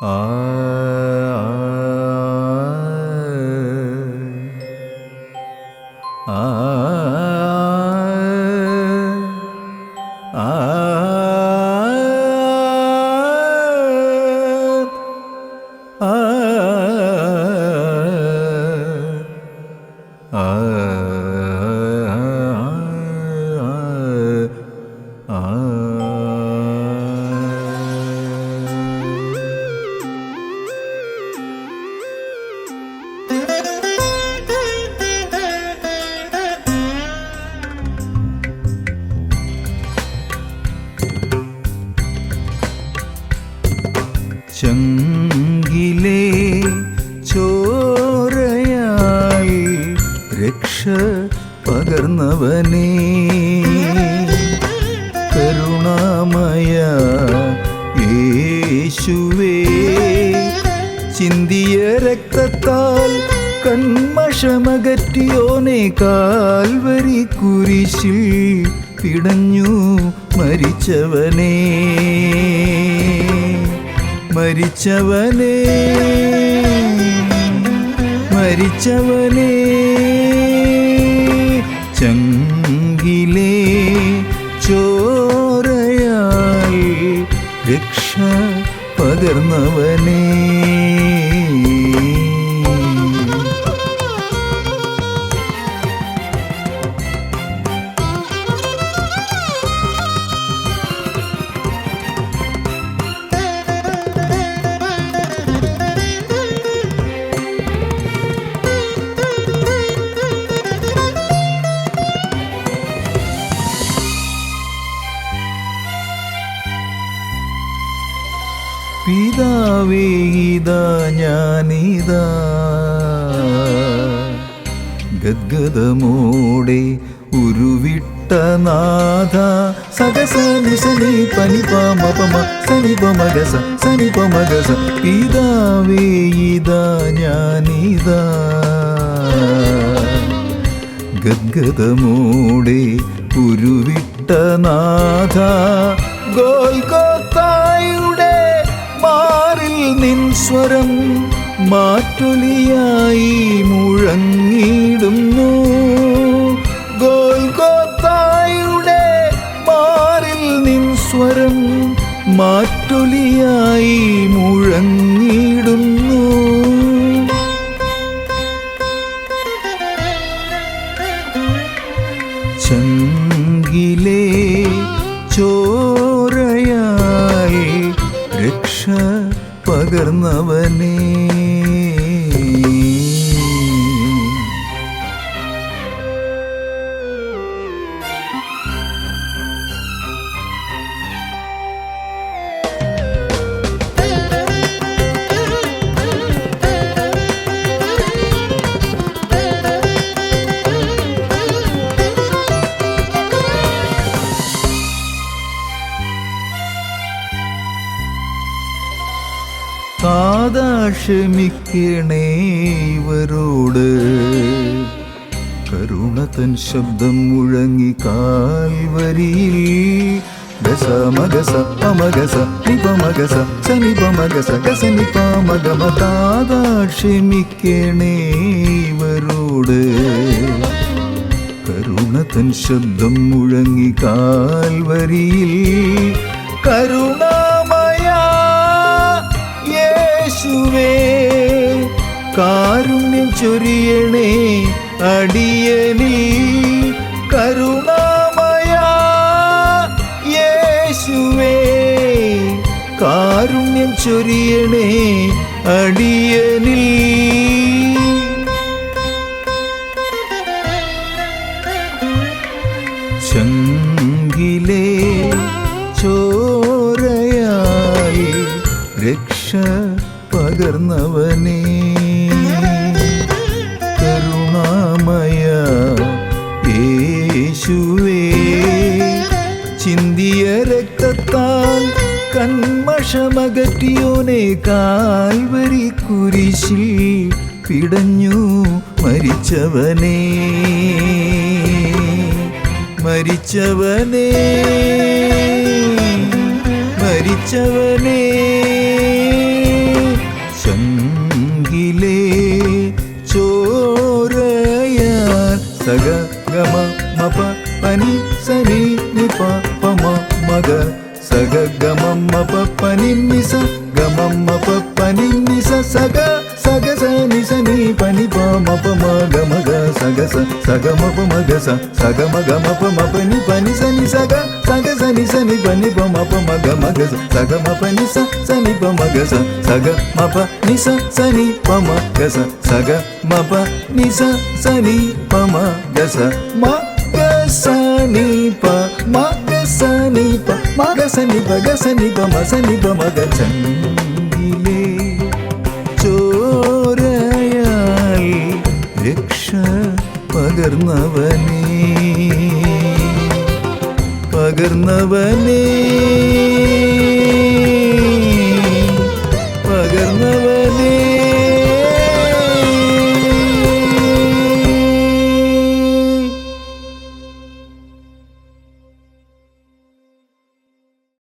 ആ ആ ചങ്കിലേ ചോരയായി രക്ഷ പകർന്നവനേ, കരുണാമയ യേശുവേ, ചിന്തിയ രക്തത്താൽ കന്മഷമകറ്റിയോനെ, കാൽവരി കുരിശിൽ പിടഞ്ഞു മരിച്ചവനേ, മരിച്ചവനേ, മരിച്ചവനേ. ചങ്കിലേ ചോരയായി രക്ഷ പകർന്നവനേ, പിതാവേ ഇതാ ഞാനിതാ, ഗദ്ഗദമോടെ ഉരുവിട്ട നാഥ, സഗസ നിസനി പനിപമപമ സനിപമഗസ സനിപമഗസ. പിതാവേ ഇതാ ഞാനിതാ, ഗദ്ഗദമോടെ ഉരുവിട്ട നാഥ, ഗോൽഗോത്തായുടെ മാറിൽ നിൻ സ്വരം മാറ്റൊലിയായി മുഴങ്ങിടുന്നു, ഗോൽഗോത്തായുടെ മാറിൽ നിൻ സ്വരം മാറ്റൊലിയായി മുഴങ്ങിടുന്നു. ചങ്കിലേ ചോരയായി രക്ഷ പകർന്നവനേ, താതാ ക്ഷമിക്കണേ ഇവരോട്, കരുണ തൻ ശബ്ദം മുഴങ്ങി കാൽവരിയിൽ, ഗസ മഗസ പമഗസ നിപമഗസ സനിപമഗസ ഗസനിപമഗമ. താതാ ക്ഷമിക്കണേ ഇവരോട്, കരുണ തൻ ശബ്ദം മുഴങ്ങി കാൽവരിയിൽ, കരുണാമയ യേശുവേ, കാരുണ്യം ചൊരിയണേ അടിയനിൽ, കരുണാമയ യേശുവേ, കാരുണ്യം ചൊരിയണേ അടിയനിൽ. ചങ്കിലേ ചോരയായി രക്ഷ പകർന്നവനേ, കരുണാമയ യേശുവേ, ചിന്തിയ രക്തത്താൽ കന്മഷമകറ്റിയോനെ, കാൽവരി കുരിശിൽ പിടഞ്ഞു മരിച്ചവനേ, മരിച്ചവനേ, മരിച്ചവനേ. പ പ മ മ ഗ സ ഗ ഗ മ മ പ പ നി നി സ ഗ മ മ പ പ നി നി സ സ ഗ സ നി സ നി പ നി പ മ പ മ ഗ മ ഗ സ ഗ സ ഗ മ പ മ ഗ സ ഗ മ ഗ മ പ മ പ നി സ ഗ സ നി സ നി പ നി പ മ പ മ ഗ മ ഗ സ ഗ മ പ നി സ നി പ മ ഗ സ ഗ മ പ നി സ നി പ മ ഗ സ ഗ മ പ നി സ നി പ മ ഗ സ മ ഗ സ നി പ മ ഗ സ നി പ മ ഗ സ നി പ ഗ സ നി പ മ സ നി പ മ ഗ ചങ്കിലേ ചോരയാൽ രക്ഷ പകർന്നവനേ